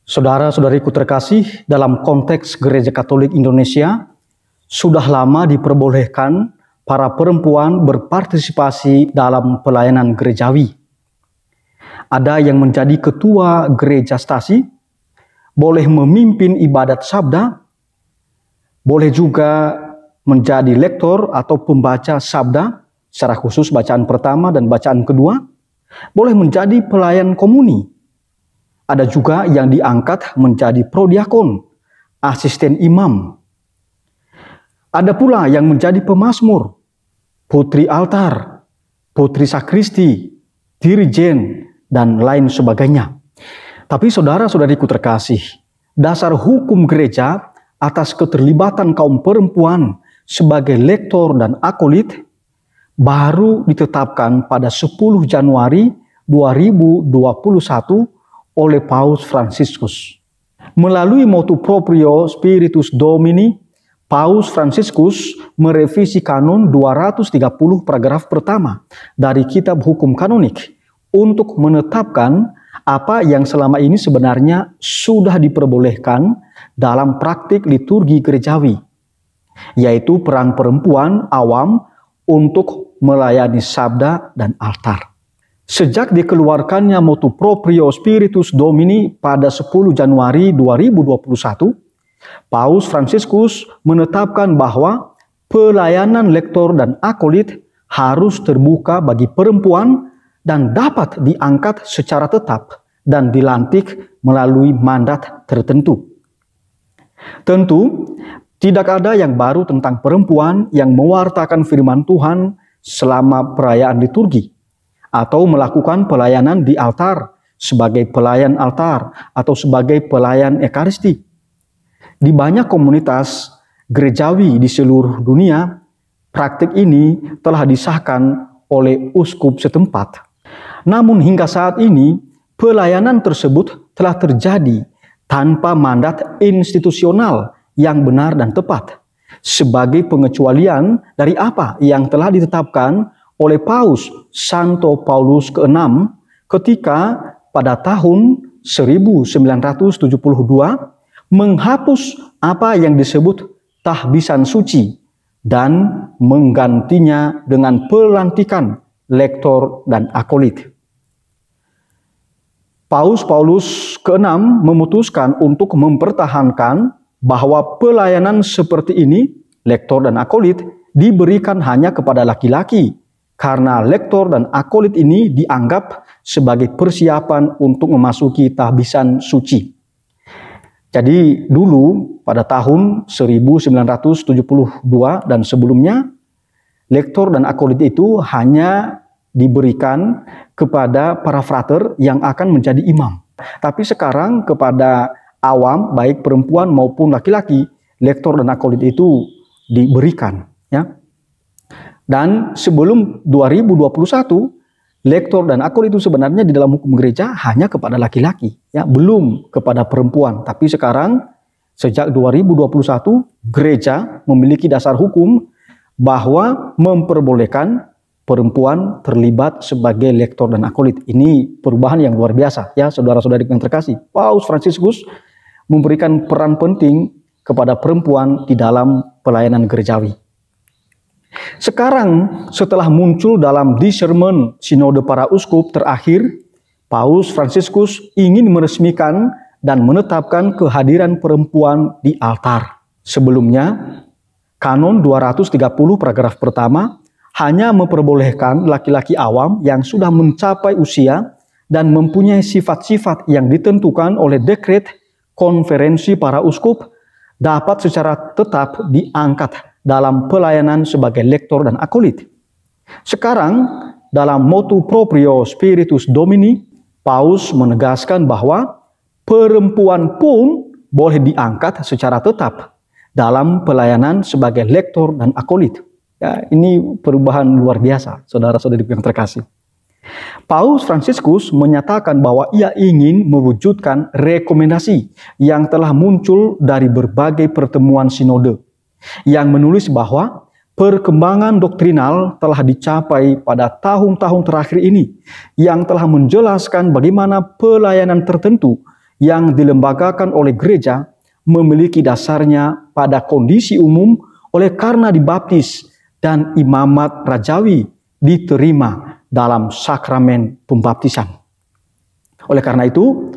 Saudara-saudariku terkasih, dalam konteks Gereja Katolik Indonesia, sudah lama diperbolehkan para perempuan berpartisipasi dalam pelayanan gerejawi. Ada yang menjadi ketua gereja stasi, boleh memimpin ibadat sabda, boleh juga menjadi lektor atau pembaca sabda, secara khusus bacaan pertama dan bacaan kedua, boleh menjadi pelayan komuni. Ada juga yang diangkat menjadi prodiakon, asisten imam. Ada pula yang menjadi pemazmur, putri altar, putri sakristi, dirijen, dan lain sebagainya. Tapi saudara-saudariku terkasih, dasar hukum gereja atas keterlibatan kaum perempuan sebagai lektor dan akolit baru ditetapkan pada 10 Januari 2021 oleh Paus Fransiskus. Melalui motu proprio Spiritus Domini, Paus Fransiskus merevisi kanon 230 paragraf pertama dari Kitab Hukum Kanonik untuk menetapkan apa yang selama ini sebenarnya sudah diperbolehkan dalam praktik liturgi gerejawi, yaitu peran perempuan awam untuk melayani sabda dan altar. Sejak dikeluarkannya motu proprio Spiritus Domini pada 10 Januari 2021, Paus Fransiskus menetapkan bahwa pelayanan lektor dan akolit harus terbuka bagi perempuan dan dapat diangkat secara tetap dan dilantik melalui mandat tertentu. Tentu, tidak ada yang baru tentang perempuan yang mewartakan firman Tuhan selama perayaan liturgi, atau melakukan pelayanan di altar sebagai pelayan altar atau sebagai pelayan ekaristi. Di banyak komunitas gerejawi di seluruh dunia, praktik ini telah disahkan oleh uskup setempat. Namun hingga saat ini, pelayanan tersebut telah terjadi tanpa mandat institusional yang benar dan tepat, sebagai pengecualian dari apa yang telah ditetapkan oleh Paus Santo Paulus ke-6 ketika pada tahun 1972 menghapus apa yang disebut tahbisan suci dan menggantinya dengan pelantikan lektor dan akolit. Paus Paulus ke-6 memutuskan untuk mempertahankan bahwa pelayanan seperti ini, lektor dan akolit, diberikan hanya kepada laki-laki, karena lektor dan akolit ini dianggap sebagai persiapan untuk memasuki tahbisan suci. Jadi dulu pada tahun 1972 dan sebelumnya, lektor dan akolit itu hanya diberikan kepada para frater yang akan menjadi imam. Tapi sekarang kepada awam, baik perempuan maupun laki-laki, lektor dan akolit itu diberikan, ya. Dan sebelum 2021, lektor dan akolit itu sebenarnya di dalam hukum gereja hanya kepada laki-laki, ya, belum kepada perempuan. Tapi sekarang sejak 2021 gereja memiliki dasar hukum bahwa memperbolehkan perempuan terlibat sebagai lektor dan akolit. Ini perubahan yang luar biasa, ya, saudara-saudari yang terkasih. Paus Fransiskus memberikan peran penting kepada perempuan di dalam pelayanan gerejawi. Sekarang setelah muncul dalam discernment sinode para uskup terakhir, Paus Fransiskus ingin meresmikan dan menetapkan kehadiran perempuan di altar. Sebelumnya, kanon 230 paragraf pertama hanya memperbolehkan laki-laki awam yang sudah mencapai usia dan mempunyai sifat-sifat yang ditentukan oleh dekret konferensi para uskup dapat secara tetap diangkat dalam pelayanan sebagai lektor dan akolit. Sekarang, dalam motu proprio Spiritus Domini, Paus menegaskan bahwa perempuan pun boleh diangkat secara tetap dalam pelayanan sebagai lektor dan akolit. Ya, ini perubahan luar biasa, saudara-saudari yang terkasih. Paus Fransiskus menyatakan bahwa ia ingin mewujudkan rekomendasi yang telah muncul dari berbagai pertemuan sinode, yang menulis bahwa perkembangan doktrinal telah dicapai pada tahun-tahun terakhir ini, yang telah menjelaskan bagaimana pelayanan tertentu yang dilembagakan oleh gereja memiliki dasarnya pada kondisi umum oleh karena dibaptis dan imamat rajawi diterima dalam sakramen pembaptisan. Oleh karena itu,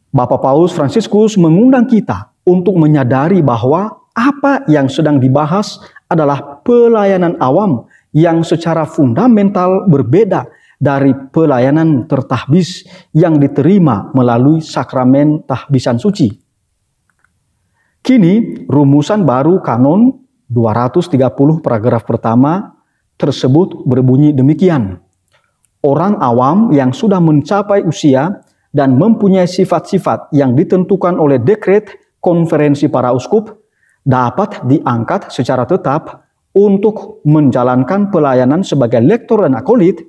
Bapak Paus Fransiskus mengundang kita untuk menyadari bahwa apa yang sedang dibahas adalah pelayanan awam yang secara fundamental berbeda dari pelayanan tertahbis yang diterima melalui sakramen tahbisan suci. Kini, rumusan baru Kanon 230 paragraf pertama tersebut berbunyi demikian. Orang awam yang sudah mencapai usia dan mempunyai sifat-sifat yang ditentukan oleh dekret konferensi para uskup dapat diangkat secara tetap untuk menjalankan pelayanan sebagai lektor dan akolit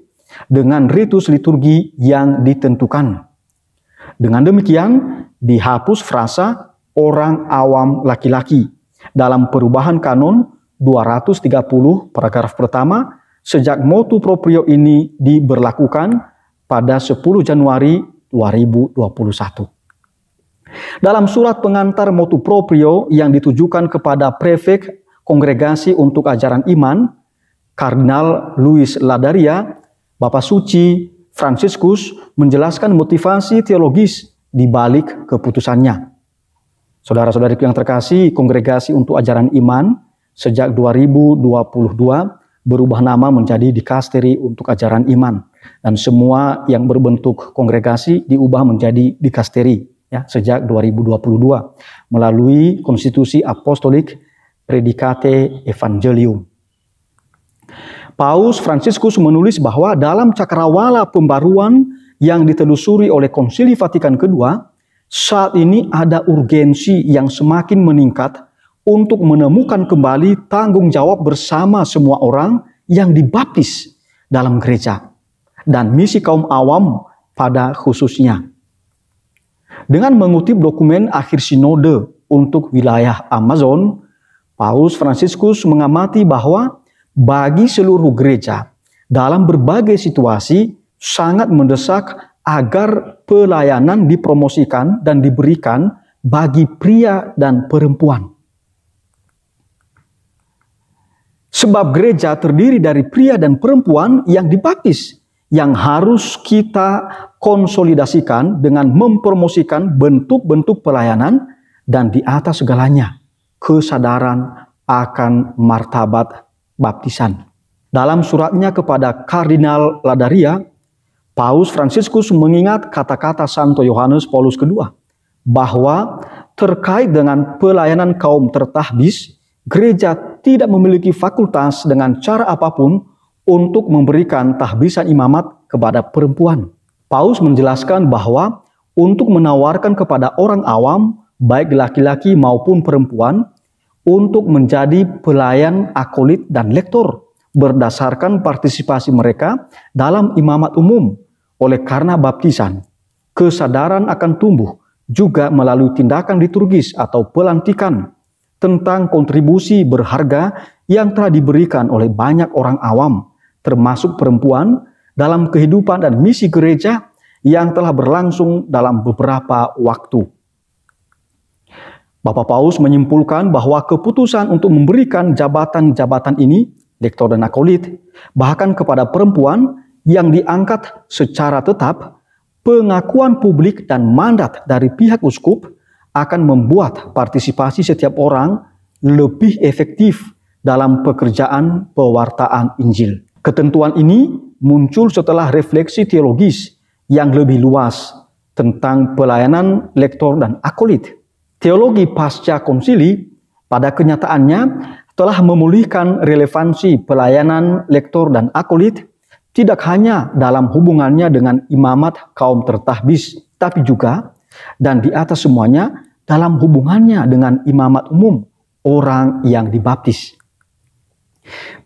dengan ritus liturgi yang ditentukan. Dengan demikian, dihapus frasa orang awam laki-laki dalam perubahan Kanon 230 paragraf pertama sejak motu proprio ini diberlakukan pada 10 Januari 2021. Dalam surat pengantar motu proprio yang ditujukan kepada prefek Kongregasi untuk Ajaran Iman, Kardinal Luis Ladaria, Bapak Suci Fransiskus menjelaskan motivasi teologis di balik keputusannya. Saudara-saudariku yang terkasih, Kongregasi untuk Ajaran Iman sejak 2022 berubah nama menjadi Dikasteri untuk Ajaran Iman, dan semua yang berbentuk kongregasi diubah menjadi dikasteri ya sejak 2022 melalui Konstitusi Apostolik Predicate Evangelium. Paus Fransiskus menulis bahwa dalam cakrawala pembaruan yang ditelusuri oleh Konsili Vatikan II, saat ini ada urgensi yang semakin meningkat untuk menemukan kembali tanggung jawab bersama semua orang yang dibaptis dalam gereja dan misi kaum awam pada khususnya. Dengan mengutip dokumen akhir sinode untuk wilayah Amazon, Paus Fransiskus mengamati bahwa bagi seluruh gereja dalam berbagai situasi sangat mendesak agar pelayanan dipromosikan dan diberikan bagi pria dan perempuan. Sebab gereja terdiri dari pria dan perempuan yang dibaptis, yang harus kita konsolidasikan dengan mempromosikan bentuk-bentuk pelayanan dan di atas segalanya, kesadaran akan martabat baptisan. Dalam suratnya kepada Kardinal Ladaria, Paus Fransiskus mengingat kata-kata Santo Yohanes Paulus II bahwa terkait dengan pelayanan kaum tertahbis, gereja tidak memiliki fakultas dengan cara apapun untuk memberikan tahbisan imamat kepada perempuan. Paus menjelaskan bahwa untuk menawarkan kepada orang awam, baik laki-laki maupun perempuan, untuk menjadi pelayan akolit dan lektor berdasarkan partisipasi mereka dalam imamat umum oleh karena baptisan. Kesadaran akan tumbuh juga melalui tindakan liturgis atau pelantikan tentang kontribusi berharga yang telah diberikan oleh banyak orang awam, termasuk perempuan, dalam kehidupan dan misi gereja yang telah berlangsung dalam beberapa waktu. Bapak Paus menyimpulkan bahwa keputusan untuk memberikan jabatan-jabatan ini, lektor dan akolit, bahkan kepada perempuan yang diangkat secara tetap, pengakuan publik dan mandat dari pihak uskup akan membuat partisipasi setiap orang lebih efektif dalam pekerjaan pewartaan Injil. Ketentuan ini muncul setelah refleksi teologis yang lebih luas tentang pelayanan lektor dan akolit. Teologi pasca konsili pada kenyataannya telah memulihkan relevansi pelayanan lektor dan akolit tidak hanya dalam hubungannya dengan imamat kaum tertahbis, tapi juga dan di atas semuanya dalam hubungannya dengan imamat umum orang yang dibaptis.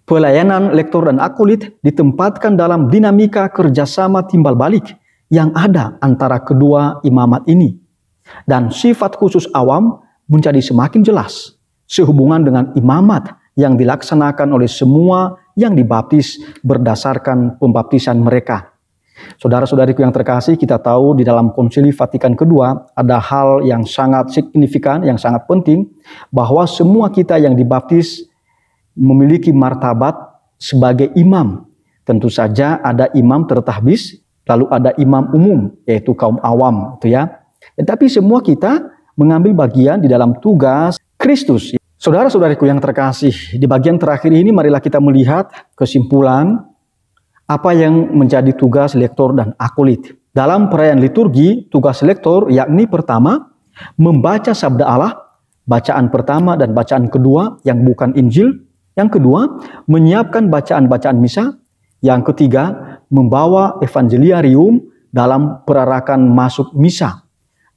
Pelayanan lektor dan akolit ditempatkan dalam dinamika kerjasama timbal balik yang ada antara kedua imamat ini. Dan sifat khusus awam menjadi semakin jelas sehubungan dengan imamat yang dilaksanakan oleh semua yang dibaptis berdasarkan pembaptisan mereka, Saudara-saudariku yang terkasih, kita tahu di dalam Konsili Vatikan kedua ada hal yang sangat signifikan, yang sangat penting, bahwa semua kita yang dibaptis memiliki martabat sebagai imam. Tentu saja ada imam tertahbis, lalu ada imam umum, yaitu kaum awam, itu ya. Tetapi semua kita mengambil bagian di dalam tugas Kristus. Saudara-saudariku yang terkasih, di bagian terakhir ini marilah kita melihat kesimpulan apa yang menjadi tugas lektor dan akolit. Dalam perayaan liturgi, tugas lektor yakni pertama, membaca sabda Allah, bacaan pertama dan bacaan kedua yang bukan Injil. Yang kedua, menyiapkan bacaan-bacaan misa. Yang ketiga, membawa evangeliarium dalam perarakan masuk misa.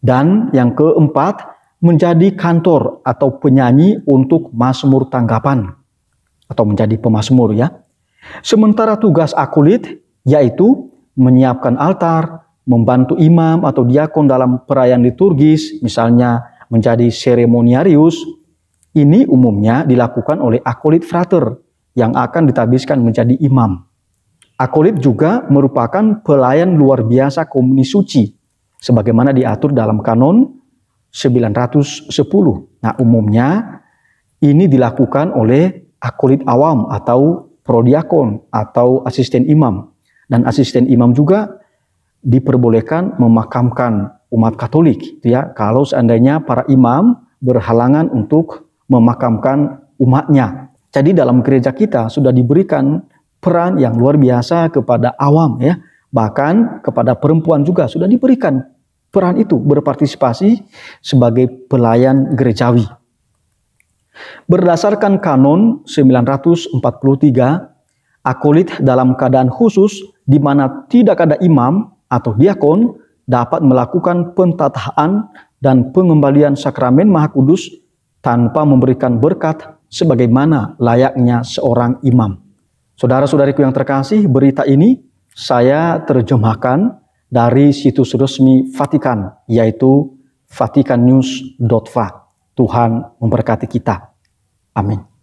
Dan yang keempat, menjadi kantor atau penyanyi untuk mazmur tanggapan. Atau menjadi pemazmur ya. Sementara tugas akolit yaitu menyiapkan altar, membantu imam atau diakon dalam perayaan liturgis, misalnya menjadi seremoniarius. Ini umumnya dilakukan oleh akolit frater yang akan ditabiskan menjadi imam. Akolit juga merupakan pelayan luar biasa komuni suci, sebagaimana diatur dalam kanon 910. Nah, umumnya ini dilakukan oleh akolit awam atau prodiakon atau asisten imam. Dan asisten imam juga diperbolehkan memakamkan umat Katolik, ya, kalau seandainya para imam berhalangan untuk memakamkan umatnya. Jadi dalam gereja kita sudah diberikan peran yang luar biasa kepada awam, ya. Bahkan kepada perempuan juga sudah diberikan peran itu, berpartisipasi sebagai pelayan gerejawi. Berdasarkan kanon 943, akolit dalam keadaan khusus di mana tidak ada imam atau diakon dapat melakukan pentataan dan pengembalian sakramen Maha Kudus tanpa memberikan berkat sebagaimana layaknya seorang imam. Saudara-saudariku yang terkasih, berita ini saya terjemahkan dari situs resmi Vatikan, yaitu vaticannews.va. Tuhan memberkati kita. Amin.